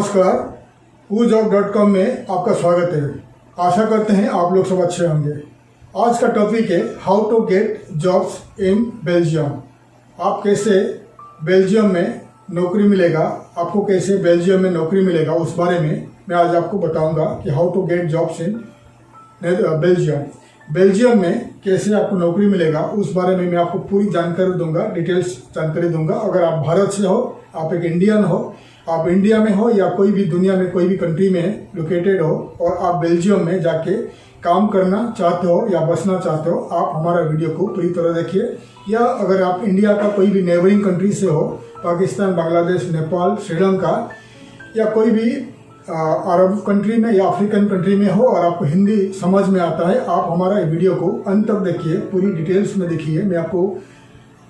नमस्कार, WooJob.com में आपका स्वागत है। आशा करते हैं आप लोग सब अच्छे होंगे। आज का टॉपिक है how to get jobs in Belgium. आप कैसे बेल्जियम में नौकरी मिलेगा, आपको कैसे बेल्जियम में नौकरी मिलेगा, उस बारे में मैं आज आपको बताऊंगा कि how to get jobs in Belgium में कैसे आपको नौकरी मिलेगा, उस बारे में मैं आपको पूरी जानकारी दूंगा, डिटेल्स जानकारी दूंगा। अगर आप भारत से हो, आप एक इंडियन हो, आप इंडिया में हो या कोई भी दुनिया में कोई भी कंट्री में लोकेटेड हो और आप बेल्जियम में जाके काम करना चाहते हो या बसना चाहते हो, आप हमारा वीडियो को पूरी तरह देखिए। या अगर आप इंडिया का कोई भी नेबरिंग कंट्री से हो, पाकिस्तान, बांग्लादेश, नेपाल, श्रीलंका या कोई भी अरब कंट्री में या अफ्रीकन कंट्री में हो और आपको हिंदी समझ में आता है, आप हमारा वीडियो को अंत तक देखिए, पूरी डिटेल्स में देखिए। मैं आपको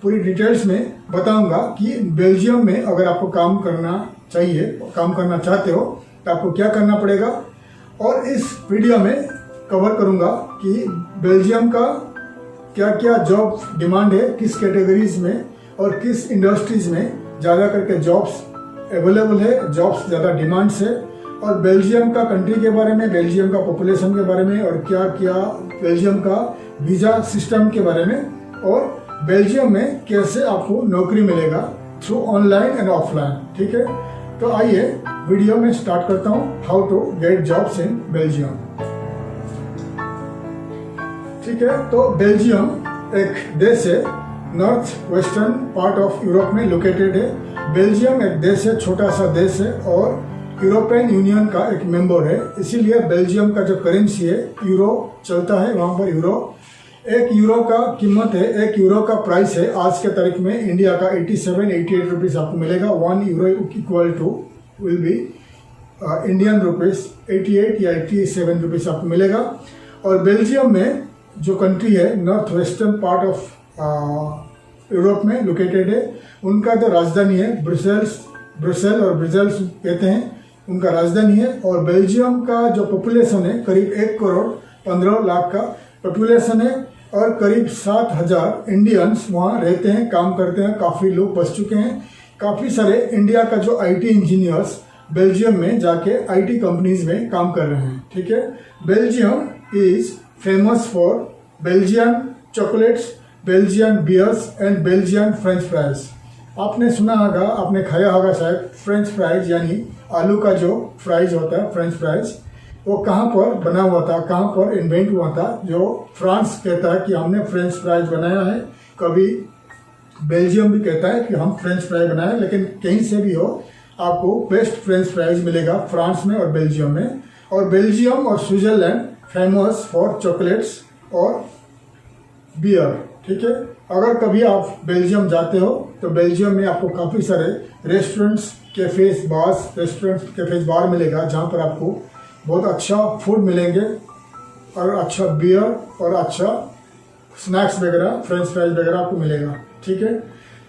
पूरी डिटेल्स में बताऊंगा कि बेल्जियम में अगर आपको काम करना चाहिए, काम करना चाहते हो तो आपको क्या करना पड़ेगा। और इस वीडियो में कवर करूंगा कि बेल्जियम का क्या क्या जॉब डिमांड है, किस कैटेगरीज में और किस इंडस्ट्रीज में ज़्यादा करके जॉब्स अवेलेबल है, जॉब्स ज़्यादा डिमांड्स है, और बेल्जियम का कंट्री के बारे में, बेल्जियम का पॉपुलेशन के बारे में, और क्या क्या बेल्जियम का वीज़ा सिस्टम के बारे में, और बेल्जियम में कैसे आपको नौकरी मिलेगा थ्रू ऑनलाइन एंड ऑफलाइन। ठीक है, तो आइए वीडियो में स्टार्ट करता हूँ how to get jobs in Belgium. ठीक है, तो बेल्जियम एक देश है, north western part of Europe में लोकेटेड है। बेल्जियम एक देश है, छोटा सा देश है और यूरोपियन यूनियन का एक मेंबर है, इसीलिए बेल्जियम का जो करेंसी है यूरो चलता है, वहाँ पर यूरो। एक यूरो का कीमत है, एक यूरो का प्राइस है आज के तारीख में इंडिया का 87-88 रुपीज़ आपको मिलेगा। 1 euro equal to will be Indian rupees 88 या 87 रुपीज़ आपको मिलेगा। और बेल्जियम में जो कंट्री है, north western part of Europe में लोकेटेड है, उनका जो राजधानी है ब्रुसेल और ब्रुसेल्स कहते हैं, उनका राजधानी है। और बेल्जियम का जो पॉपुलेशन है करीब 1 करोड़ 15 लाख का पॉपुलेशन है और करीब 7,000 इंडियंस वहाँ रहते हैं, काम करते हैं। काफ़ी लोग बस चुके हैं, काफ़ी सारे इंडिया का जो IT इंजीनियर्स बेल्जियम में जाके IT कंपनीज में काम कर रहे हैं। ठीक है, Belgium is famous for Belgian chocolates, Belgian beers and Belgian French fries. आपने सुना होगा, आपने खाया होगा शायद, फ्रेंच फ्राइज यानी आलू का जो फ्राइज होता है, फ्रेंच फ्राइज, वो कहाँ पर बना हुआ था, कहाँ पर इन्वेंट हुआ था। जो फ्रांस कहता है कि हमने फ्रेंच फ्राइज बनाया है, कभी बेल्जियम भी कहता है कि हम फ्रेंच फ्राइज बनाए, लेकिन कहीं से भी हो आपको बेस्ट फ्रेंच फ्राइज मिलेगा फ्रांस में और बेल्जियम में। और बेल्जियम और स्विट्जरलैंड फेमस फॉर चॉकलेट्स और बियर। ठीक है, अगर कभी आप बेल्जियम जाते हो तो बेल्जियम में आपको काफ़ी सारे रेस्टोरेंट्स, कैफेज, बार मिलेगा, जहाँ पर आपको बहुत अच्छा फूड मिलेंगे और अच्छा बियर और अच्छा स्नैक्स वगैरह, फ्रेंच फ्राइज वगैरह आपको मिलेगा। ठीक है,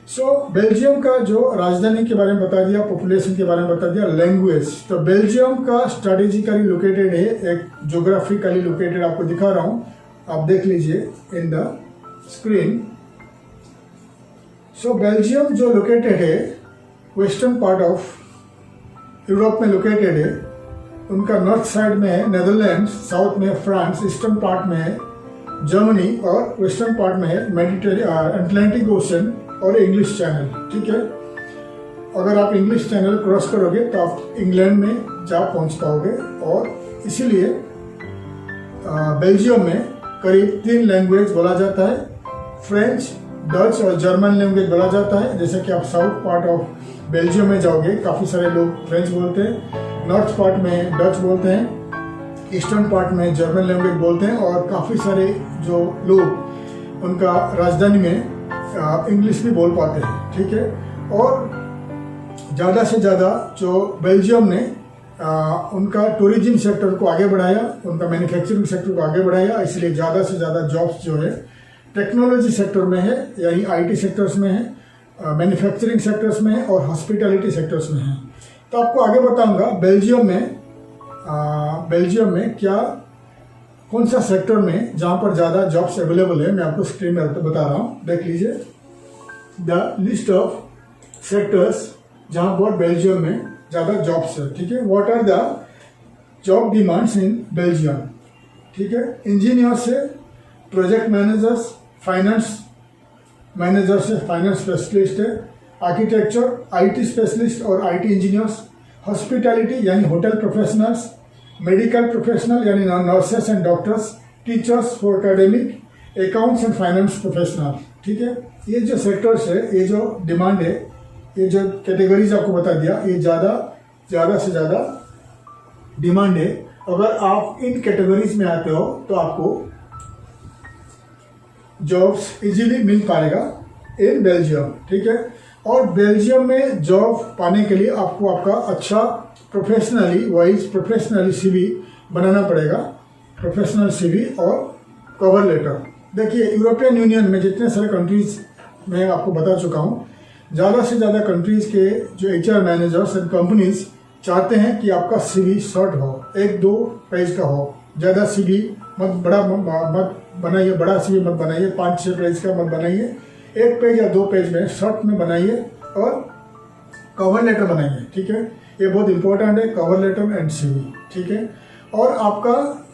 सो बेल्जियम का जो राजधानी के बारे में बता दिया, पॉपुलेशन के बारे में बता दिया, लैंग्वेज। तो बेल्जियम का स्ट्रेटेजिकली लोकेटेड है, एक जोग्राफिकली लोकेटेड आपको दिखा रहा हूँ, आप देख लीजिए in the screen. So Belgium जो लोकेटेड है वेस्टर्न पार्ट ऑफ यूरोप में लोकेटेड है। उनका नॉर्थ साइड में है नेदरलैंड्स, साउथ में है फ्रांस, ईस्टर्न पार्ट में है जर्मनी और वेस्टर्न पार्ट में है अटलांटिक ओशन और इंग्लिश चैनल। ठीक है, अगर आप इंग्लिश चैनल क्रॉस करोगे तो आप इंग्लैंड में जा पहुंच पाओगे। और इसीलिए बेल्जियम में करीब 3 लैंग्वेज बोला जाता है, फ्रेंच, डच और जर्मन लैंग्वेज बोला जाता है। जैसे कि आप साउथ पार्ट ऑफ बेल्जियम में जाओगे, काफ़ी सारे लोग फ्रेंच बोलते हैं, नॉर्थ पार्ट में डच बोलते हैं, ईस्टर्न पार्ट में जर्मन लैंग्वेज बोलते हैं, और काफ़ी सारे जो लोग उनका राजधानी में इंग्लिश भी बोल पाते हैं। ठीक है, और ज़्यादा से ज़्यादा जो बेल्जियम ने उनका टूरिज्म सेक्टर को आगे बढ़ाया, उनका मैन्युफैक्चरिंग सेक्टर को आगे बढ़ाया, इसलिए ज़्यादा से ज़्यादा जॉब्स जो है टेक्नोलॉजी सेक्टर में है, यानी IT सेक्टर्स में है, मैन्युफैक्चरिंग सेक्टर्स में है और हॉस्पिटैलिटी सेक्टर्स में है। तो आपको आगे बताऊंगा बेल्जियम में क्या, कौन सा सेक्टर में जहाँ पर ज़्यादा जॉब्स अवेलेबल है, मैं आपको स्क्रीन में बता रहा हूँ, देख लीजिए। द लिस्ट ऑफ सेक्टर्स जहाँ पर बेल्जियम में ज़्यादा जॉब्स है, ठीक है। What are the job demands in Belgium, ठीक है। इंजीनियर से प्रोजेक्ट मैनेजर्स, फाइनेंस मैनेजर से फाइनेंस स्पेशलिस्ट है, आर्किटेक्चर आईटी स्पेशलिस्ट और आईटी इंजीनियर्स, हॉस्पिटैलिटी यानी होटल प्रोफेशनल्स, मेडिकल प्रोफेशनल यानी nurses and doctors, teachers for academic, accounts and finance professional, ठीक है। ये जो सेक्टर्स है, ये जो डिमांड है, ये जो कैटेगरीज आपको बता दिया, ये ज़्यादा से ज़्यादा डिमांड है। अगर आप इन कैटेगरीज में आते हो तो आपको जॉब्स इजीली मिल पाएगा इन बेल्जियम, ठीक है। और बेल्जियम में जॉब पाने के लिए आपको आपका अच्छा प्रोफेशनली सीवी बनाना पड़ेगा, प्रोफेशनल सीवी और कवर लेटर। देखिए, यूरोपियन यूनियन में जितने सारे कंट्रीज मैं आपको बता चुका हूँ, ज़्यादा से ज़्यादा कंट्रीज़ के जो HR मैनेजर्स एंड कंपनीज चाहते हैं कि आपका सीवी शॉर्ट हो, 1-2 पेज का हो। ज़्यादा सीवी मत बनाइए, बड़ा सीवी मत बनाइए, 5-6 पेज का मत बनाइए, 1 पेज या 2 पेज में शॉर्ट में बनाइए और कवर लेटर बनाइए, ठीक है। ये बहुत इंपॉर्टेंट है, कवर लेटर एंड सीवी, ठीक है। और आपका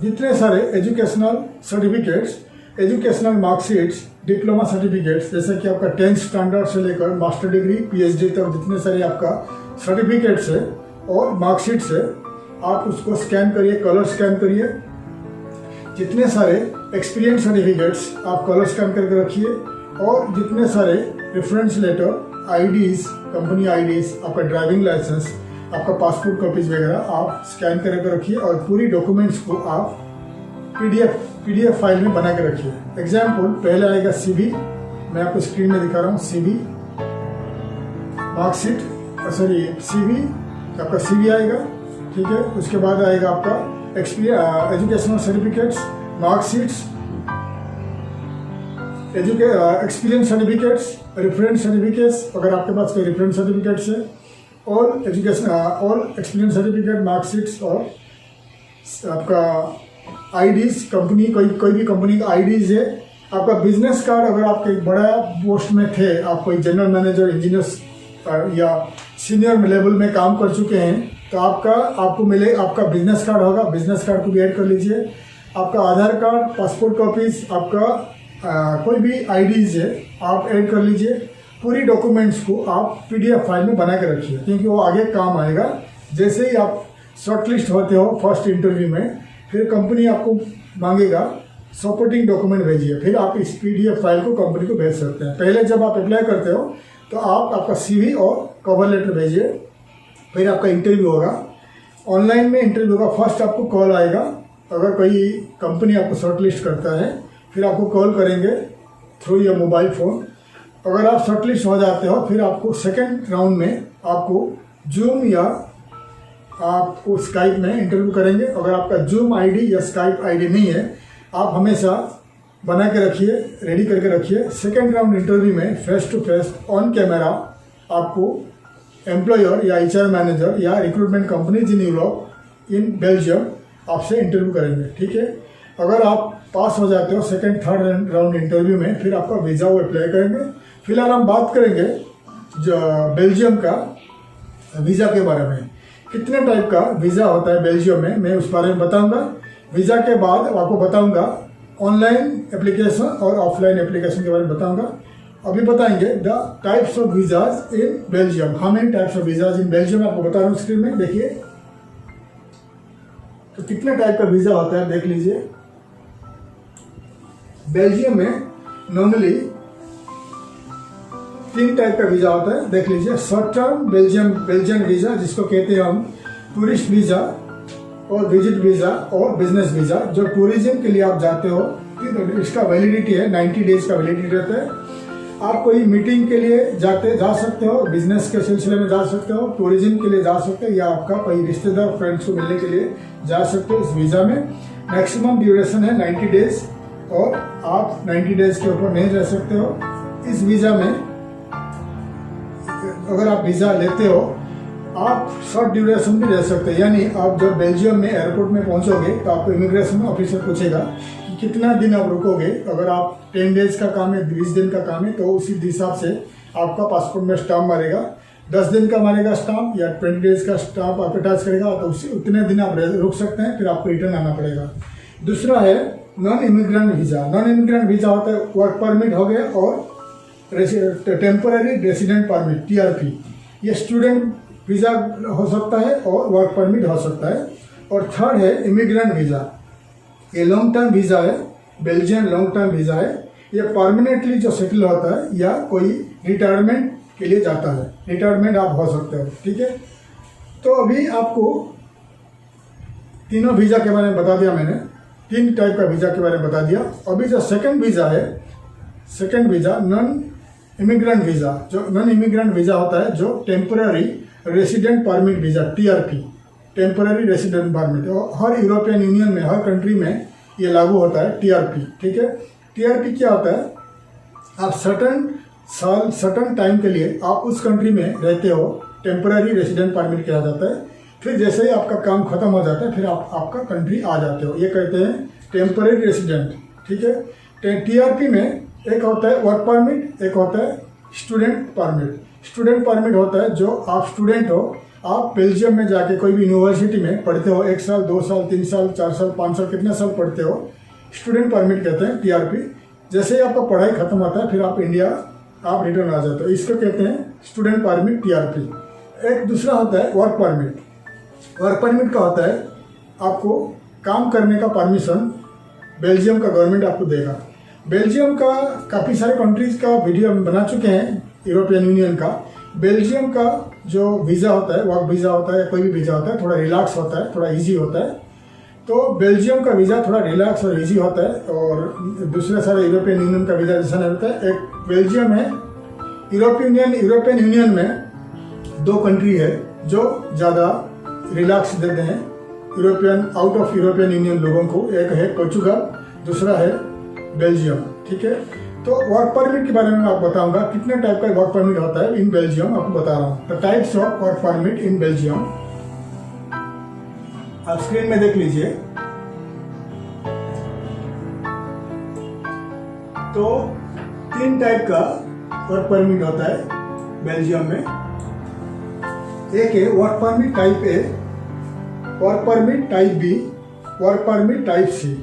जितने सारे educational certificates, educational marksheets, diploma certificates, जैसे कि आपका 10th स्टैंडर्ड से लेकर मास्टर डिग्री, PhD तक जितने सारे आपका सर्टिफिकेट्स है और मार्कशीट्स है, आप उसको स्कैन करिए, कलर स्कैन करिए। जितने सारे एक्सपीरियंस सर्टिफिकेट्स आप कलर स्कैन करके रखिए, और जितने सारे reference letter, IDs, company IDs, आपका ड्राइविंग लाइसेंस, आपका पासपोर्ट कॉपीज वगैरह आप स्कैन करके रखिए, और पूरी डॉक्यूमेंट्स को आप PDF फाइल में बना के रखिए। एग्जाम्पल, पहले आएगा CV, मैं आपको स्क्रीन में दिखा रहा हूँ, CV मार्कशीट, सॉरी CV, आपका CV आएगा, ठीक है। उसके बाद आएगा आपका educational certificates, marksheets, experience certificates, reference certificates, अगर आपके पास कोई रेफरेंस सर्टिफिकेट्स है, और एजुकेशन और एक्सपीरियंस सर्टिफिकेट, मार्कशीट्स, और आपका IDs, कंपनी कोई भी कंपनी का IDs है, आपका बिजनेस कार्ड, अगर आप एक बड़ा पोस्ट में थे, आप कोई जनरल मैनेजर, इंजीनियर या सीनियर लेवल में काम कर चुके हैं, तो आपको मिले, आपका बिजनेस कार्ड होगा, बिजनेस कार्ड को भी ऐड कर लीजिए। आपका आधार कार्ड, पासपोर्ट कॉपीज, आपका कोई भी IDs है आप ऐड कर लीजिए। पूरी डॉक्यूमेंट्स को आप PDF फाइल में बना के रखिए, क्योंकि वो आगे काम आएगा। जैसे ही आप शॉर्टलिस्ट होते हो फर्स्ट इंटरव्यू में, फिर कंपनी आपको मांगेगा सपोर्टिंग डॉक्यूमेंट भेजिए, फिर आप इस PDF फाइल को कंपनी को भेज सकते हैं। पहले जब आप अप्लाई करते हो तो आप आपका CV और कवर लेटर भेजिए, फिर आपका इंटरव्यू होगा, ऑनलाइन में इंटरव्यू होगा। फर्स्ट आपको कॉल आएगा, अगर कोई कंपनी आपको शॉर्टलिस्ट करता है, फिर आपको कॉल करेंगे थ्रू योर मोबाइल फ़ोन। अगर आप शॉर्टलिस्ट हो जाते हो, फिर आपको सेकेंड राउंड में आपको जूम या आपको स्काइप में इंटरव्यू करेंगे। अगर आपका जूम ID या स्काइप ID नहीं है, आप हमेशा बना के रखिए, रेडी करके रखिए। सेकेंड राउंड इंटरव्यू में face to face on camera आपको एम्प्लॉयर या HR मैनेजर या recruitment companies in Europe, in Belgium आपसे इंटरव्यू करेंगे, ठीक है। अगर आप पास हो जाते हो सेकेंड थर्ड राउंड इंटरव्यू में, फिर आपका वीज़ा वो अप्लाई करेंगे। फिलहाल हम बात करेंगे जो बेल्जियम का वीज़ा के बारे में। कितने टाइप का वीज़ा होता है बेल्जियम में, मैं उस बारे में बताऊंगा। वीज़ा के बाद आपको बताऊंगा ऑनलाइन एप्लीकेशन और ऑफलाइन एप्लीकेशन के बारे में बताऊंगा। अभी बताएंगे the types of visas in Belgium. How many types of visas in Belgium आपको बता रहा हूँ स्क्रीन में, देखिए। तो कितने टाइप का वीज़ा होता है देख लीजिए। बेल्जियम में नॉर्मली 3 टाइप का वीज़ा होता है, देख लीजिए। शॉर्ट टर्म बेल्जियन वीज़ा, जिसको कहते हैं हम टूरिस्ट वीज़ा और विजिट वीज़ा और बिजनेस वीज़ा। जो टूरिज्म के लिए आप जाते हो, इसका वैलिडिटी है 90 डेज का वैलिडिटी रहता है। आप कोई मीटिंग के लिए जा सकते हो, बिजनेस के सिलसिले में जा सकते हो, टूरिज्म के लिए जा सकते हो, या आपका कोई रिश्तेदार फ्रेंड्स को मिलने के लिए जा सकते हो। इस वीज़ा में मैक्सिमम ड्यूरेशन है 90 डेज, और आप 90 डेज के ऊपर नहीं रह सकते हो। इस वीज़ा में अगर आप वीज़ा लेते हो, आप शॉर्ट ड्यूरेशन भी रह सकते हैं। यानी आप जब बेल्जियम में एयरपोर्ट में पहुंचोगे तो आपको इमिग्रेशन ऑफिसर पूछेगा कि कितना दिन आप रुकोगे। अगर आप 10 डेज का काम है, 20 दिन का काम है, तो उसी हिसाब से आपका पासपोर्ट में स्टाम्प मारेगा। 10 दिन का मारेगा स्टाम्प या 20 डेज का स्टाम्प आप अटैच करेगा तो उससे उतने दिन आप रुक सकते हैं, फिर आपको रिटर्न आना पड़ेगा। दूसरा है non immigrant visa. Non immigrant visa होता है वर्क परमिट हो गया और टेम्पररी रेसिडेंट परमिट TRP। ये स्टूडेंट वीज़ा हो सकता है और वर्क परमिट हो सकता है। और थर्ड है इमिग्रेंट वीज़ा। ये लॉन्ग टर्म वीज़ा है, बेल्जियन लॉन्ग टर्म वीज़ा है। ये परमानेंटली जो सेटल होता है या कोई रिटायरमेंट के लिए जाता है, रिटायरमेंट आप हो सकते हो, ठीक है। तो अभी आपको तीनों वीज़ा के बारे में बता दिया मैंने, 3 टाइप का वीज़ा के बारे में बता दिया। अभी जो सेकंड वीज़ा है, second visa non immigrant visa. जो नॉन इमिग्रेंट वीज़ा होता है जो temporary resident permit visa TRP, temporary resident permit. हर यूरोपियन यूनियन में, हर कंट्री में ये लागू होता है TRP, ठीक है। TRP क्या होता है, आप सर्टन टाइम के लिए आप उस कंट्री में रहते हो, टेम्पररी रेसिडेंट परमिट किया जाता है। फिर जैसे ही आपका काम खत्म हो जाता है फिर आप आपका कंट्री आ जाते हो, ये कहते हैं टेम्पररी रेसिडेंट, ठीक है। TRP में एक होता है वर्क परमिट, एक होता है स्टूडेंट परमिट। स्टूडेंट परमिट होता है जो आप स्टूडेंट हो, आप बेल्जियम में जाके कोई भी यूनिवर्सिटी में पढ़ते हो, 1 साल 2 साल 3 साल 4 साल 5 साल कितने साल पढ़ते हो, स्टूडेंट परमिट कहते हैं TRP। जैसे ही आपका पढ़ाई खत्म होता है फिर आप इंडिया आप रिटर्न आ जाते हो, इसको कहते हैं स्टूडेंट परमिट TRP। एक दूसरा होता है वर्क परमिट। वर्क परमिट का होता है आपको काम करने का परमिशन बेल्जियम का गवर्नमेंट आपको देगा। बेल्जियम का काफ़ी सारे कंट्रीज़ का वीडियो हम बना चुके हैं, यूरोपियन यूनियन का। बेल्जियम का जो वीज़ा होता है, वर्क वीज़ा होता है या कोई भी वीज़ा होता है, थोड़ा रिलैक्स होता है, थोड़ा इजी होता है। तो बेल्जियम का वीज़ा थोड़ा रिलैक्स और इजी होता है और दूसरे सारे यूरोपियन यूनियन का वीज़ा जैसा नहीं होता है। एक बेल्जियम है, यूरोपियन यूनियन में 2 कंट्री है जो ज़्यादा रिलैक्स देते हैं आउट ऑफ यूरोपियन यूनियन लोगों को। एक है पोर्चुगल, दूसरा है बेल्जियम, ठीक है। तो वर्क परमिट के बारे में मैं आपको बताऊंगा कितने टाइप का वर्क परमिट होता है इन बेल्जियम, आपको बता रहा हूँ। The types of work permit in Belgium आप स्क्रीन में देख लीजिए। तो 3 टाइप का वर्क परमिट होता है बेल्जियम में। एक है work permit type A, work permit type B, work permit type C,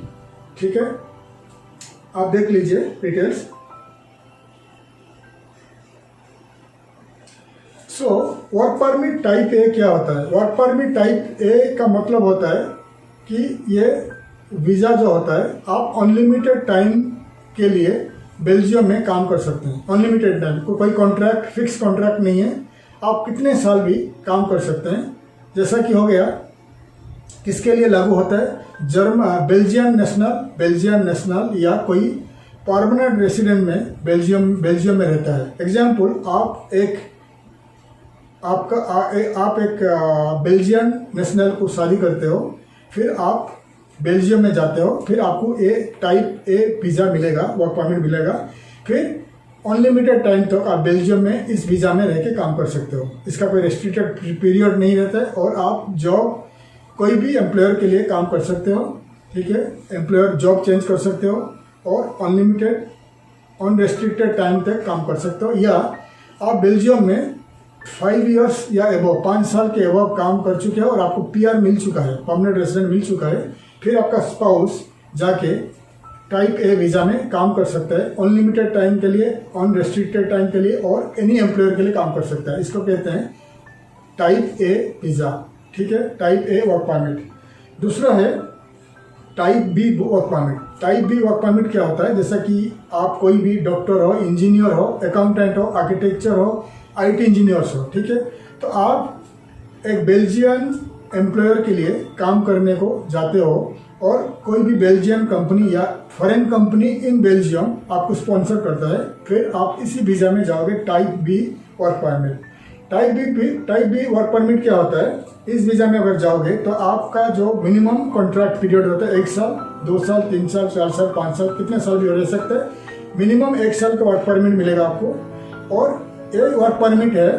ठीक है। आप देख लीजिए details. So work permit type A क्या होता है? वर्क परमिट टाइप A का मतलब होता है कि ये वीज़ा जो होता है आप अनलिमिटेड टाइम के लिए बेल्जियम में काम कर सकते हैं। अनलिमिटेड टाइम, कोई कॉन्ट्रैक्ट, फिक्स कॉन्ट्रैक्ट नहीं है, आप कितने साल भी काम कर सकते हैं। जैसा कि हो गया, किसके लिए लागू होता है? बेल्जियन नेशनल या कोई परमानेंट रेसिडेंट में बेल्जियम में रहता है। एग्जाम्पल, आप एक बेल्जियन नेशनल को शादी करते हो, फिर आप बेल्जियम में जाते हो, फिर आपको टाइप A वीज़ा मिलेगा, वर्क परमिट मिलेगा। फिर अनलिमिटेड टाइम तक आप बेल्जियम में इस वीज़ा में रह के काम कर सकते हो। इसका कोई रेस्ट्रिक्टेड पीरियड नहीं रहता है और आप जॉब कोई भी एम्प्लॉयर के लिए काम कर सकते हो, ठीक है। एम्प्लॉयर जॉब चेंज कर सकते हो और अनलिमिटेड अनरेस्ट्रिक्टेड टाइम तक काम कर सकते हो। या आप बेल्जियम में 5 इयर्स या एबव, 5 साल के एबव काम कर चुके हो और आपको PR मिल चुका है, परमानेंट रेसिडेंट मिल चुका है, फिर आपका स्पाउस जाके टाइप A वीज़ा में काम कर सकता है अनलिमिटेड टाइम के लिए, अनरेस्ट्रिक्टेड टाइम के लिए और एनी एम्प्लॉयर के लिए काम कर सकता है। इसको कहते हैं टाइप A वीज़ा, ठीक है, टाइप A वर्क परमिट। दूसरा है type B work permit. Type B work permit क्या होता है? जैसा कि आप कोई भी डॉक्टर हो, इंजीनियर हो, अकाउंटेंट हो, आर्किटेक्चर हो, IT इंजीनियर्स हो, ठीक है। तो आप एक बेल्जियन एम्प्लॉयर के लिए काम करने को जाते हो और कोई भी बेल्जियन कंपनी या फॉरेन कंपनी इन बेल्जियम आपको स्पॉन्सर करता है, फिर आप इसी वीज़ा में जाओगे, type B work permit. Type B work permit क्या होता है? इस वीज़ा में अगर जाओगे तो आपका जो मिनिमम कॉन्ट्रैक्ट पीरियड होता है 1 साल, 2 साल, 3 साल, 4 साल, 5 साल, कितने साल भी रह सकते हैं। मिनिमम 1 साल का वर्क परमिट मिलेगा आपको। और ये वर्क परमिट है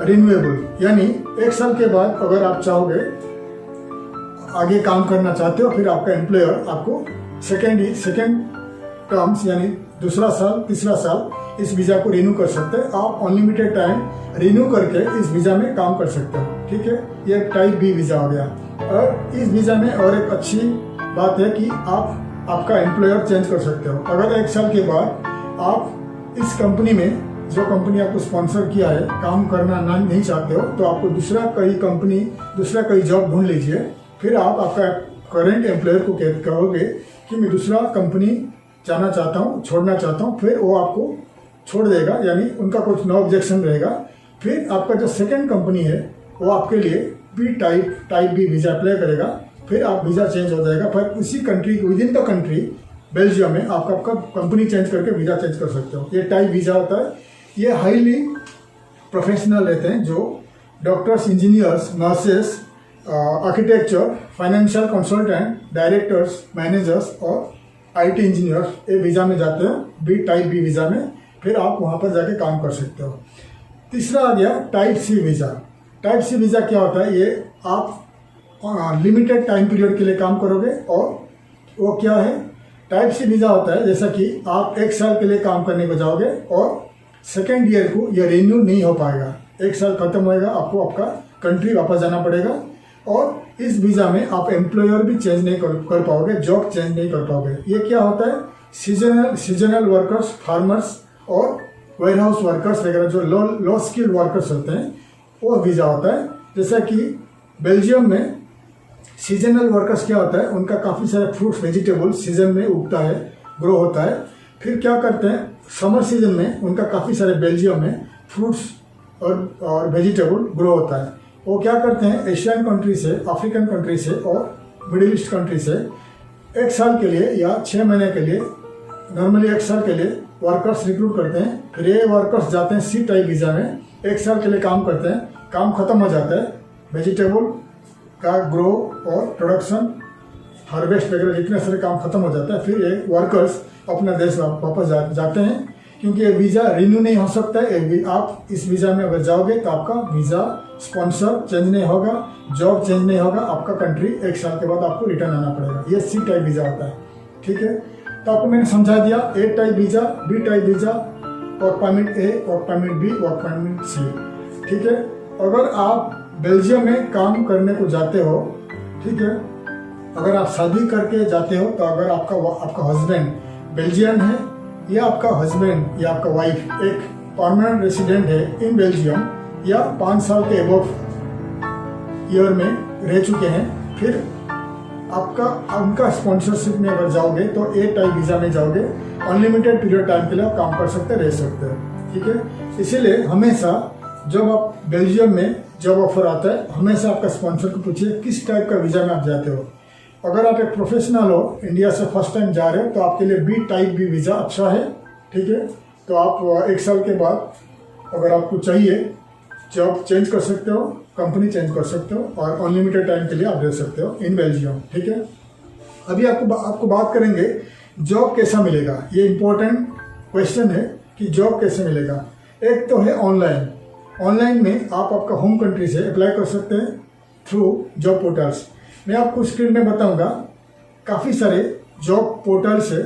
रिन्यूएबल, यानी 1 साल के बाद अगर आप चाहोगे आगे काम करना चाहते हो, फिर आपका एम्प्लॉयर आपको सेकेंड टर्म्स यानी दूसरा साल तीसरा साल इस वीज़ा को रिन्यू कर सकते हैं। आप अनलिमिटेड टाइम रिन्यू करके इस वीज़ा में काम कर सकते हो। ठीक है, ये टाइप बी वीज़ा हो गया। और इस वीज़ा में और एक अच्छी बात है कि आप आपका एम्प्लॉयर चेंज कर सकते हो। अगर 1 साल के बाद आप इस कंपनी में, जो कंपनी आपको स्पॉन्सर किया है, काम करना नहीं चाहते हो, तो आपको दूसरा कोई जॉब ढूंढ लीजिए। फिर आप आपका करेंट एम्प्लॉयर को कहोगे कि मैं दूसरा कंपनी जाना चाहता हूँ, छोड़ना चाहता हूँ, फिर वो आपको छोड़ देगा, यानी उनका कुछ नो ऑब्जेक्शन रहेगा। फिर आपका जो सेकंड कंपनी है वो आपके लिए टाइप बी वीज़ा अप्लाई करेगा। फिर आप वीज़ा चेंज हो जाएगा। फिर उसी country, with in the country Belgium में आपका कंपनी चेंज करके वीज़ा चेंज कर सकते हो। ये टाइप वीज़ा होता है। ये हाईली प्रोफेशनल रहते हैं, जो doctors, engineers, nurses, architecture, financial consultant, directors, managers और आईटी इंजीनियर्स ये वीज़ा में जाते हैं, टाइप बी वीज़ा में। फिर आप वहाँ पर जाके काम कर सकते हो। तीसरा आ गया type C visa. Type C visa क्या होता है? ये आप लिमिटेड टाइम पीरियड के लिए काम करोगे। और वो क्या है? टाइप सी वीज़ा होता है जैसा कि आप 1 साल के लिए काम करने को जाओगे और सेकेंड ईयर को ये रिन्यू नहीं हो पाएगा। 1 साल खत्म होएगा, आपको आपका कंट्री वापस जाना पड़ेगा। और इस वीज़ा में आप एम्प्लॉयर भी चेंज नहीं कर पाओगे, जॉब चेंज नहीं कर पाओगे। ये क्या होता है? सीजनल वर्कर्स, फार्मर्स और वेयर हाउस वर्कर्स वगैरह, जो लो स्किल वर्कर्स होते हैं, वो वीज़ा होता है। जैसा कि बेल्जियम में सीजनल वर्कर्स क्या होता है? उनका काफ़ी सारे फ्रूट्स, वेजिटेबल्स सीजन में उगता है, ग्रो होता है। फिर क्या करते हैं? समर सीजन में उनका काफ़ी सारे बेल्जियम में फ्रूट्स और वेजिटेबल ग्रो होता है। वो क्या करते हैं? एशियन कंट्री से, अफ्रीकन कंट्री से और मिडिल ईस्ट कंट्री से 1 साल के लिए या 6 महीने के लिए, नॉर्मली 1 साल के लिए वर्कर्स रिक्रूट करते हैं। फिर ये वर्कर्स जाते हैं सी टाइप वीज़ा में, 1 साल के लिए काम करते हैं। काम खत्म हो जाता है, वेजिटेबल का ग्रो और प्रोडक्शन, हार्वेस्ट वगैरह जितने सारे काम खत्म हो जाता है। फिर ये वर्कर्स अपना देश वापस जाते हैं, क्योंकि ये वीज़ा रिन्यू नहीं हो सकता है। आप इस वीज़ा में अगर जाओगे तो आपका वीज़ा स्पॉन्सर चेंज नहीं होगा, जॉब चेंज नहीं होगा, आपका कंट्री 1 साल के बाद आपको रिटर्न आना पड़ेगा। ये सी टाइप वीज़ा होता है। ठीक है, तो आपको मैंने समझा दिया। A type visa, B type visa, work permit A, work permit B, work permit C. ठीक है, अगर आप बेल्जियम में काम करने को जाते हो, ठीक है, अगर आप शादी करके जाते हो, तो अगर आपका हस्बैंड बेल्जियम है या आपका हस्बैंड या आपका वाइफ एक परमानेंट रेसिडेंट है इन बेल्जियम या 5 साल के एबव ईयर में रह चुके हैं, फिर उनका स्पॉन्सरशिप में अगर जाओगे तो ए टाइप वीज़ा में जाओगे। अनलिमिटेड पीरियड टाइम के लिए आप काम कर सकते, रह सकते हैं। ठीक है, इसीलिए हमेशा जब आप बेल्जियम में जॉब ऑफर आता है, हमेशा आपका स्पॉन्सर को पूछिए किस टाइप का वीज़ा में आप जाते हो। अगर आप एक प्रोफेशनल हो, इंडिया से फर्स्ट टाइम जा रहे हो, तो आपके लिए बी टाइप बी वीज़ा अच्छा है। ठीक है, तो आप 1 साल के बाद अगर आपको चाहिए, जॉब चेंज कर सकते हो, कंपनी चेंज कर सकते हो और अनलिमिटेड टाइम के लिए आप रह सकते हो इन बेल्जियम। ठीक है, अभी आपको बात करेंगे जॉब कैसा मिलेगा। ये इम्पोर्टेंट क्वेश्चन है कि जॉब कैसे मिलेगा। एक तो है ऑनलाइन में आप आपका होम कंट्री से अप्लाई कर सकते हैं थ्रू जॉब पोर्टल्स। मैं आपको स्क्रीन में बताऊंगा, काफ़ी सारे जॉब पोर्टल्स है,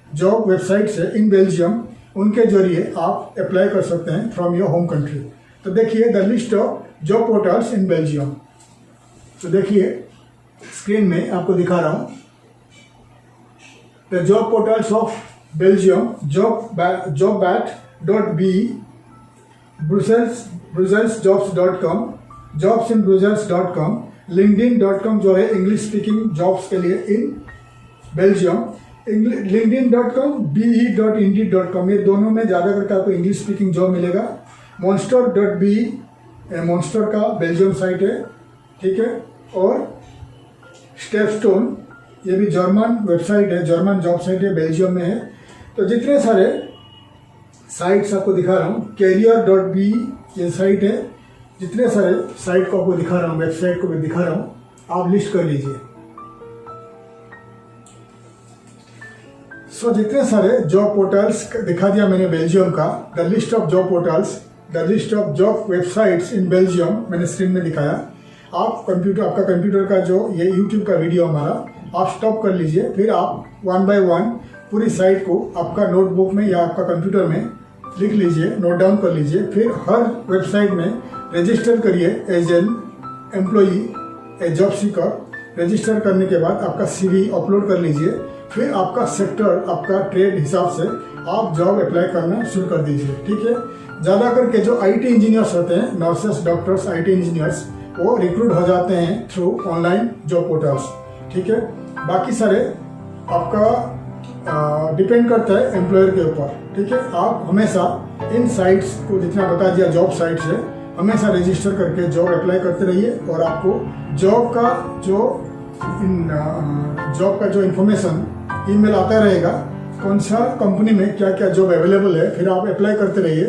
जॉब वेबसाइट्स है इन बेल्जियम, उनके जरिए आप अप्लाई कर सकते हैं फ्रॉम योर होम कंट्री। तो देखिए the list of job portals in Belgium. तो देखिए स्क्रीन में आपको दिखा रहा हूँ the job portals of Belgium, jobbat.be, brusselsjobs.com, jobsinbrussels.com, linkedin.com जो है इंग्लिश स्पीकिंग जॉब्स के लिए इन बेल्जियम, linkedin.com, be.indeed.com, ये दोनों में ज़्यादा करके आपको इंग्लिश स्पीकिंग जॉब मिलेगा। monster.be मॉन्स्टर का बेल्जियम साइट है। ठीक है, और स्टेपस्टोन ये भी जर्मन वेबसाइट है, जर्मन जॉब साइट है, बेल्जियम में है। तो जितने सारे साइट्स आपको दिखा रहा हूँ, career.be ये साइट है, जितने सारे साइट को आपको दिखा रहा हूँ, वेबसाइट को भी दिखा रहा हूँ, आप लिस्ट कर लीजिए। जितने सारे जॉब पोर्टल्स दिखा दिया मैंने बेल्जियम का, the list of job portals, the list of job websites in Belgium मैंने स्क्रीन में दिखाया। आपका कंप्यूटर का जो ये यूट्यूब का वीडियो हमारा, आप स्टॉप कर लीजिए, फिर आप 1 by 1 पूरी साइट को आपका नोटबुक में या आपका कंप्यूटर में लिख लीजिए, नोट डाउन कर लीजिए। फिर हर वेबसाइट में रजिस्टर करिए as an employee, a job seeker. Register करने के बाद आपका CV अपलोड कर लीजिए। फिर आपका सेक्टर, आपका ट्रेड हिसाब से आप जॉब अप्लाई करना शुरू कर दीजिए, ठीक है। ज़्यादा करके जो IT इंजीनियर्स होते हैं, नर्सेस, डॉक्टर्स, IT इंजीनियर्स, वो रिक्रूट हो जाते हैं थ्रू ऑनलाइन जॉब पोर्टल्स, ठीक है। बाकी सारे आपका डिपेंड करता है एम्प्लॉयर के ऊपर, ठीक है। आप हमेशा इन साइट्स को, जितना बता दिया जॉब साइट्स है, हमेशा रजिस्टर करके जॉब अप्लाई करते रहिए और आपको जॉब का जो इन्फॉर्मेशन ईमेल आता रहेगा, कौन सा कंपनी में क्या क्या जॉब अवेलेबल है, फिर आप अप्लाई करते रहिए।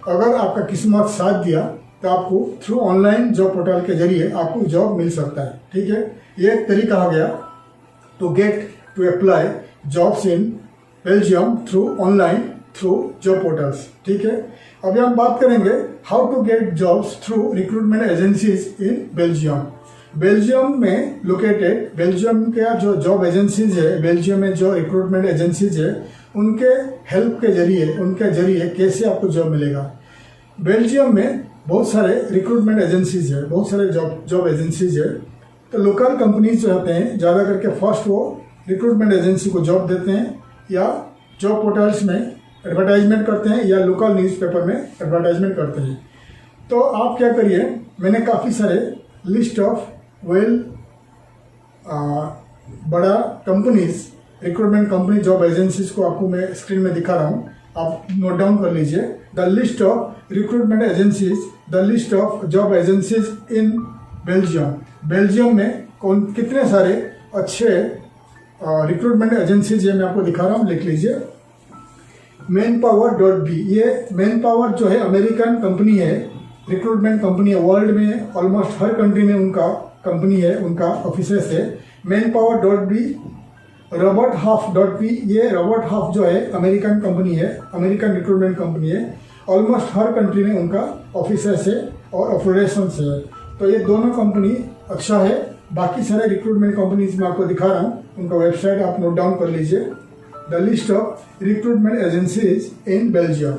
अगर आपका किस्मत साथ दिया तो आपको थ्रू ऑनलाइन जॉब पोर्टल के जरिए आपको जॉब मिल सकता है, ठीक है। ये एक तरीका आ गया to get to apply jobs in Belgium through online through job portals, ठीक है। अभी हम बात करेंगे how to get jobs through recruitment agencies in Belgium. Belgium में लोकेटेड, बेल्जियम के जो जॉब एजेंसीज है, बेल्जियम में जो रिक्रूटमेंट एजेंसीज है, उनके हेल्प के जरिए, उनके जरिए कैसे आपको जॉब मिलेगा। बेल्जियम में बहुत सारे रिक्रूटमेंट एजेंसीज है, बहुत सारे जॉब एजेंसीज है। तो लोकल कंपनीज जो होते हैं, ज़्यादा करके फर्स्ट वो रिक्रूटमेंट एजेंसी को जॉब देते हैं या जॉब पोर्टल्स में एडवर्टाइजमेंट करते हैं या लोकल न्यूज़पेपर में एडवर्टाइजमेंट करते हैं। तो आप क्या करिए, मैंने काफ़ी सारे लिस्ट ऑफ बड़ा companies, recruitment company, job agencies को आपको मैं स्क्रीन में दिखा रहा हूँ, आप नोट डाउन कर लीजिए। The list of recruitment agencies, the list of job agencies in Belgium. Belgium में कितने सारे अच्छे रिक्रूटमेंट एजेंसीज है, मैं आपको दिखा रहा हूँ, लिख लीजिए। manpower.b, ये मैनपावर जो है अमेरिकन कंपनी है, रिक्रूटमेंट कंपनी है। वर्ल्ड में ऑलमोस्ट हर कंट्री में उनका कंपनी है, उनका ऑफिसेस है। manpower.b, robothalf.p, ये robothalf जो है अमेरिकन कंपनी है, अमेरिकन रिक्रूटमेंट कंपनी है। ऑलमोस्ट हर कंट्री में उनका ऑफिसेस है और ऑपरेशंस है। तो ये दोनों कंपनी अच्छा है। बाकी सारे रिक्रूटमेंट कंपनीज में आपको दिखा रहा हूँ, उनका वेबसाइट आप नोट डाउन कर लीजिए। The list of recruitment agencies in Belgium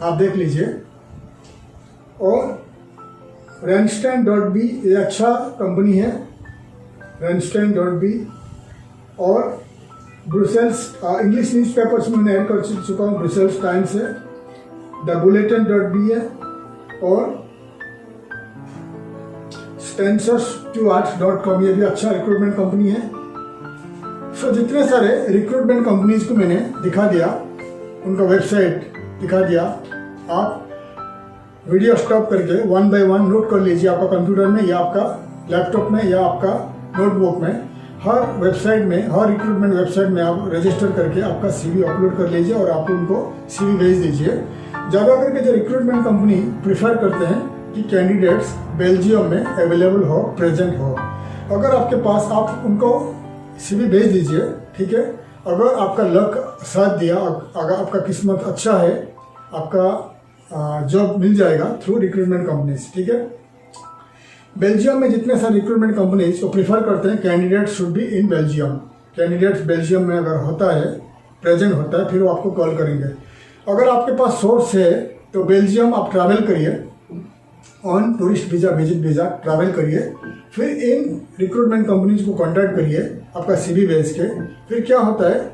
आप देख लीजिए। और randstad.b, ये अच्छा कंपनी है, randstad.b। और ब्रुसेल्स, इंग्लिश न्यूज़पेपर्स में मैं ऐड कर चुका हूँ, ब्रुसेल्स टाइम्स है। द बुलेटिन.b है और spencerstuart.com, ये भी अच्छा रिक्रूटमेंट कंपनी है। सो जितने सारे रिक्रूटमेंट कंपनीज को मैंने दिखा दिया, उनका वेबसाइट दिखा दिया, आप वीडियो स्टॉप करके 1 बाय 1 नोट कर लीजिए आपका कंप्यूटर में या आपका लैपटॉप में या आपका नोटबुक में। हर वेबसाइट में, हर रिक्रूटमेंट वेबसाइट में आप रजिस्टर करके आपका CV अपलोड कर लीजिए और आप उनको CV भेज दीजिए। ज़्यादा करके जो रिक्रूटमेंट कंपनी प्रिफर करते हैं कि कैंडिडेट्स बेल्जियम में अवेलेबल हो, प्रेजेंट हो। अगर आपके पास, आप उनको CV भेज दीजिए, ठीक है। अगर आपका लक साथ दिया, अगर आपका किस्मत अच्छा है, आपका जॉब मिल जाएगा थ्रू रिक्रूटमेंट कंपनीज, ठीक है। बेल्जियम में जितने सारे रिक्रूटमेंट कंपनीज वो प्रीफर करते हैं candidate should be in Belgium. Candidates Belgium में अगर होता है, प्रेजेंट होता है, फिर वो आपको कॉल करेंगे। अगर आपके पास सोर्स है तो बेल्जियम आप ट्रैवल करिए, on tourist visa, visit visa travel करिए। फिर इन रिक्रूटमेंट कंपनीज को कॉन्टैक्ट करिए आपका CV भेज के। फिर क्या होता है,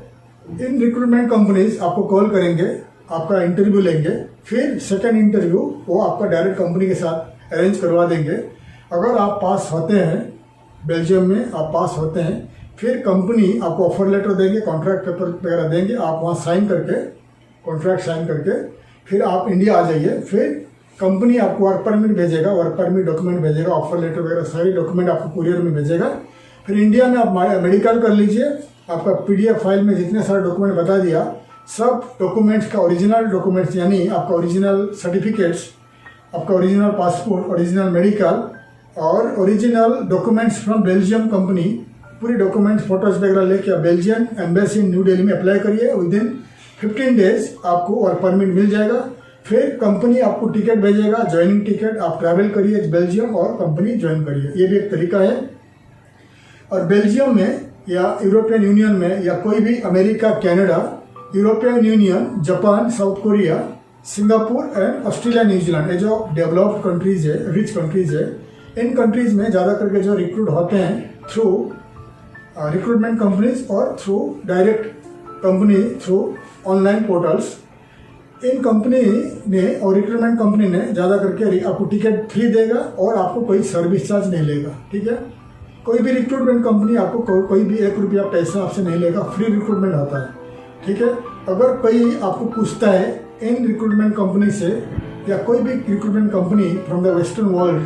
इन रिक्रूटमेंट कंपनीज आपको कॉल करेंगे, आपका इंटरव्यू लेंगे। फिर सेकेंड इंटरव्यू वो आपका डायरेक्ट कंपनी के साथ अरेंज करवा देंगे। अगर आप पास होते हैं, बेल्जियम में आप पास होते हैं, फिर कंपनी आपको ऑफर लेटर देंगे, कॉन्ट्रैक्ट पेपर वगैरह देंगे, आप वहाँ साइन करके, कॉन्ट्रैक्ट साइन करके फिर आप इंडिया आ जाइए। फिर कंपनी आपको वर्क परमिट भेजेगा, वर्क परमिट डॉक्यूमेंट भेजेगा, ऑफर लेटर वगैरह सारी डॉक्यूमेंट आपको कुरियर में भेजेगा। फिर इंडिया में आप मेडिकल कर लीजिए। आपका PDF फाइल में जितने सारे डॉक्यूमेंट बता दिया, सब डॉक्यूमेंट्स का ओरिजिनल डॉक्यूमेंट्स, यानी आपका ओरिजिनल सर्टिफिकेट्स, आपका ओरिजिनल पासपोर्ट, ओरिजिनल मेडिकल और original documents from Belgium company, पूरी डॉक्यूमेंट्स, फोटोज वगैरह लेके आप बेल्जियम एम्बेसी न्यू दिल्ली में अप्लाई करिए। विदिन 15 डेज आपको वर्क परमिट मिल जाएगा। फिर कंपनी आपको टिकट भेजेगा, ज्वाइनिंग टिकट, आप ट्रैवल करिए बेल्जियम और कंपनी ज्वाइन करिए। ये भी एक तरीका है। और बेल्जियम में या यूरोपियन यूनियन में या कोई भी America, Canada, European union, Japan, south Korea, Singapore and Australia, New Zealand, ये जो डेवलप्ड कंट्रीज है, रिच कंट्रीज है, इन कंट्रीज में ज़्यादा करके जो रिक्रूट होते हैं थ्रू रिक्रूटमेंट कंपनीज और through direct company, through online portals. इन कंपनी ने और रिक्रूटमेंट कंपनी ने ज़्यादा करके आपको टिकट फ्री देगा और आपको कोई सर्विस चार्ज नहीं लेगा। ठीक है, कोई भी रिक्रूटमेंट कंपनी आपको कोई भी 1 रुपया पैसा आपसे नहीं लेगा, फ्री रिक्रूटमेंट होता है। ठीक है, अगर कोई आपको पूछता है इन रिक्रूटमेंट कंपनी से या कोई भी recruitment company from the western world,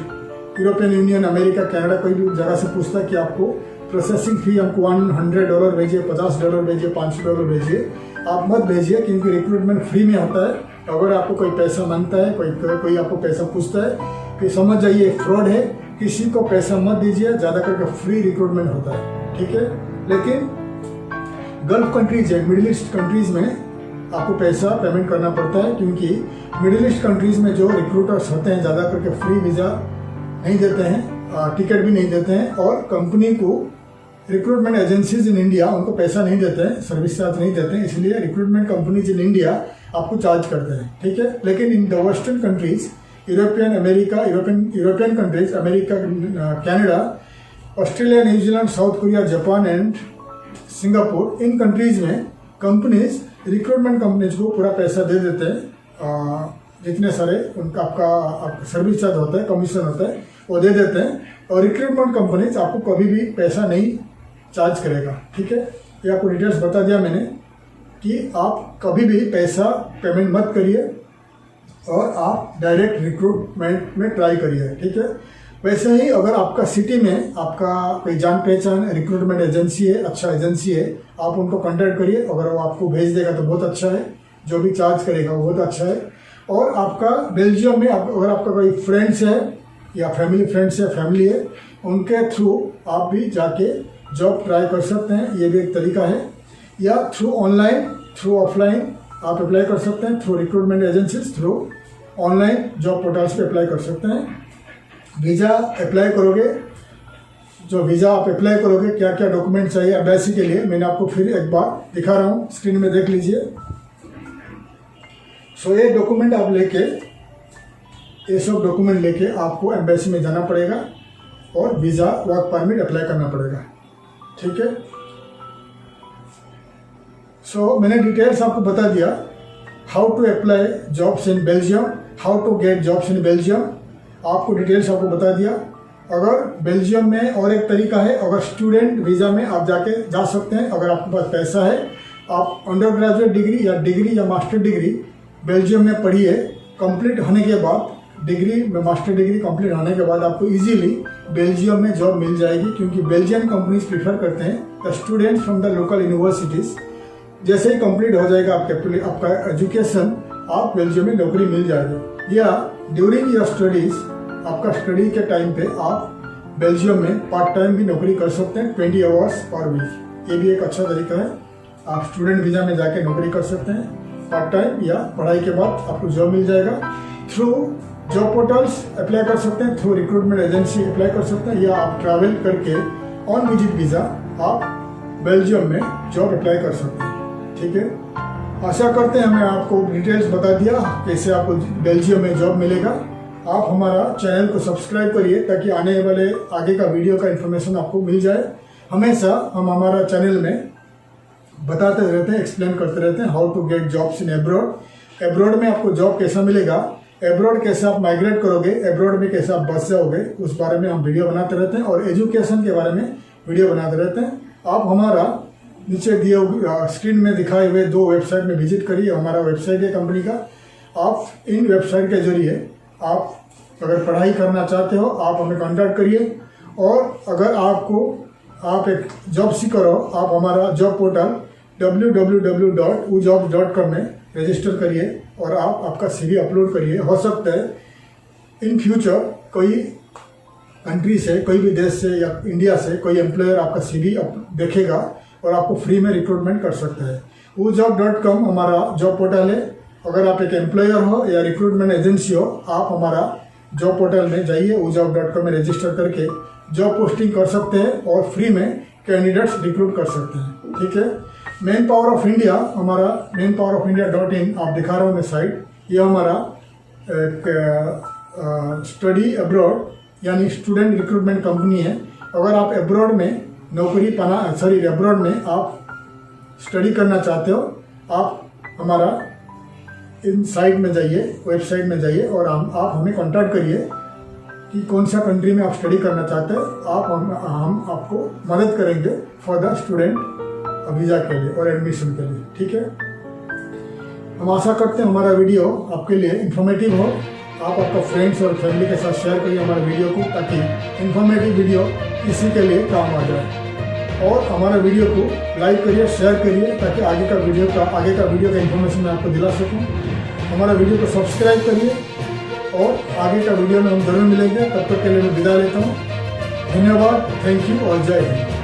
European union, America, Canada, कोई भी जगह से पूछता है कि आपको प्रोसेसिंग फी हमको $100 भेजिए, $50 भेजिए, $500 भेजिए, आप मत भेजिए क्योंकि रिक्रूटमेंट फ्री में होता है। अगर आपको कोई पैसा मांगता है, कोई आपको पैसा पूछता है कि समझ जाइए फ्रॉड है, किसी को पैसा मत दीजिए, ज़्यादा करके फ्री रिक्रूटमेंट होता है। ठीक है, लेकिन गल्फ कंट्रीज है, मिडिल ईस्ट कंट्रीज में आपको पैसा पेमेंट करना पड़ता है क्योंकि मिडिल ईस्ट कंट्रीज में जो रिक्रूटर्स होते हैं ज़्यादा करके फ्री वीज़ा नहीं देते हैं, टिकट भी नहीं देते हैं और कंपनी को रिक्रूटमेंट एजेंसीज इन इंडिया उनको पैसा नहीं देते हैं, सर्विस चार्ज नहीं देते हैं, इसलिए रिक्रूटमेंट कंपनीज इन इंडिया आपको चार्ज करते हैं। ठीक है, लेकिन in the western countries, European America, European countries, America, Canada, Australia, New Zealand, south Korea, Japan and Singapore, in countries में कंपनीज रिक्रूटमेंट कंपनीज को पूरा पैसा दे देते हैं, जितने सारे उनका आपका सर्विस चार्ज होता है, कमीशन होता है, वो दे देते हैं और रिक्रूटमेंट कंपनीज आपको कभी भी पैसा नहीं चार्ज करेगा। ठीक है, ये आपको डिटेल्स बता दिया मैंने कि आप कभी भी पैसा पेमेंट मत करिए और आप डायरेक्ट रिक्रूटमेंट में ट्राई करिए। ठीक है, वैसे ही अगर आपका सिटी में आपका कोई जान पहचान रिक्रूटमेंट एजेंसी है, अच्छा एजेंसी है, आप उनको कांटेक्ट करिए। अगर वो आपको भेज देगा तो बहुत अच्छा है, जो भी चार्ज करेगा वो बहुत अच्छा है। और आपका बेल्जियम में अगर आपका कोई फ्रेंड्स है या फैमिली है, उनके थ्रू आप भी जाके जॉब ट्राई कर सकते हैं, ये भी एक तरीका है। या थ्रू ऑनलाइन, थ्रू ऑफलाइन आप अप्लाई कर सकते हैं, through recruitment agencies, through online job portals पे अप्लाई कर सकते हैं। वीज़ा अप्लाई करोगे, जो वीज़ा आप अप्लाई करोगे, क्या क्या डॉक्यूमेंट चाहिए एम्बेसी के लिए, मैंने आपको फिर एक बार दिखा रहा हूँ, स्क्रीन में देख लीजिए। सो ये डॉक्यूमेंट आप लेके, ये सब डॉक्यूमेंट लेके आपको एम्बेसी में जाना पड़ेगा और वीज़ा वर्क परमिट अप्लाई करना पड़ेगा। ठीक है, सो मैंने डिटेल्स आपको बता दिया, how to apply jobs in Belgium, how to get jobs in Belgium, आपको डिटेल्स आपको बता दिया। अगर बेल्जियम में और एक तरीका है, अगर स्टूडेंट वीज़ा में आप जाके जा सकते हैं, अगर आपके पास पैसा है, आप अंडर ग्रेजुएट डिग्री या मास्टर डिग्री बेल्जियम में पढ़िए। कंप्लीट होने के बाद डिग्री में, मास्टर डिग्री कंप्लीट होने के बाद आपको इजीली बेल्जियम में जॉब मिल जाएगी, क्योंकि बेल्जियन कंपनीज प्रीफर करते हैं the students from the local universities. जैसे ही कंप्लीट हो जाएगा आपका एजुकेशन, आप बेल्जियम में नौकरी मिल जाएगी। या ड्यूरिंग योर स्टडीज़, आपका स्टडी के टाइम पे आप बेल्जियम में पार्ट टाइम भी नौकरी कर सकते हैं, 20 आवर्स पर वीक। ये भी एक अच्छा तरीका है, आप स्टूडेंट वीज़ा में जाके नौकरी कर सकते हैं पार्ट टाइम, या पढ़ाई के बाद आपको जॉब मिल जाएगा। थ्रू जॉब पोर्टल्स अप्लाई कर सकते हैं, थ्रू रिक्रूटमेंट एजेंसी अप्लाई कर सकते हैं, या आप ट्रैवल करके ऑन विजिट वीज़ा आप बेल्जियम में जॉब अप्लाई कर सकते हैं। ठीक है, आशा करते हैं हमें आपको डिटेल्स बता दिया कैसे आपको बेल्जियम में जॉब मिलेगा। आप हमारा चैनल को सब्सक्राइब करिए ताकि आने वाले आगे का वीडियो का इन्फॉर्मेशन आपको मिल जाए। हमेशा हम हमारा चैनल में बताते रहते हैं, एक्सप्लेन करते रहते हैं how to get jobs in abroad. Abroad में आपको जॉब कैसा मिलेगा, एब्रॉड कैसे आप माइग्रेट करोगे, एब्रॉड में कैसे आप बस जाओगे, उस बारे में हम वीडियो बनाते रहते हैं, और एजुकेशन के बारे में वीडियो बनाते रहते हैं। आप हमारा नीचे दिए स्क्रीन में दिखाए हुए 2 वेबसाइट में विजिट करिए। हमारा वेबसाइट है कंपनी का। आप इन वेबसाइट के जरिए आप अगर पढ़ाई करना चाहते हो, आप हमें कॉन्टैक्ट करिए। और अगर आप एक जॉब सीकर हो, आप हमारा जॉब पोर्टल www.ujobs.com में रजिस्टर करिए और आप आपका CV अपलोड करिए। हो सकता है इन फ्यूचर कोई कंट्री से, कोई भी देश से या इंडिया से कोई एम्प्लॉयर आपका CV देखेगा और आपको फ्री में रिक्रूटमेंट कर सकता है। ujobs.com हमारा जॉब पोर्टल है। अगर आप एक एम्प्लॉयर हो या रिक्रूटमेंट एजेंसी हो, आप हमारा जॉब पोर्टल में जाइए, ujobs.com में रजिस्टर करके जॉब पोस्टिंग कर सकते हैं और फ्री में कैंडिडेट्स रिक्रूट कर सकते हैं। ठीक है, मैन पावर ऑफ इंडिया, हमारा manpowerofindia.in आप दिखा रहा हूँ मैं साइट, ये हमारा एक स्टडी अब्रॉड यानी स्टूडेंट रिक्रूटमेंट कंपनी है। अगर आप अब्रॉड में अब्रॉड में आप स्टडी करना चाहते हो, आप हमारा इन साइट में जाइए, वेबसाइट में जाइए और आप हमें कांटेक्ट करिए कि कौन सा कंट्री में आप स्टडी करना चाहते हैं। हम आपको मदद करेंगे फॉर द स्टूडेंट वीज़ा के लिए और एडमिशन के लिए। ठीक है, हम आशा करते हैं हमारा वीडियो आपके लिए इन्फॉर्मेटिव हो। आप आपका फ्रेंड्स और फैमिली के साथ शेयर करिए हमारे वीडियो को, ताकि इन्फॉर्मेटिव वीडियो किसी के लिए काम आ जाए। और हमारा वीडियो को लाइक करिए, शेयर करिए, ताकि आगे का वीडियो का इन्फॉर्मेशन मैं आपको दिला सकूं। हमारा वीडियो को सब्सक्राइब करिए और आगे का वीडियो में हम जरूर मिलेंगे। तब तक के लिए मैं विदा लेता हूँ। धन्यवाद, थैंक यू और जय हिंद।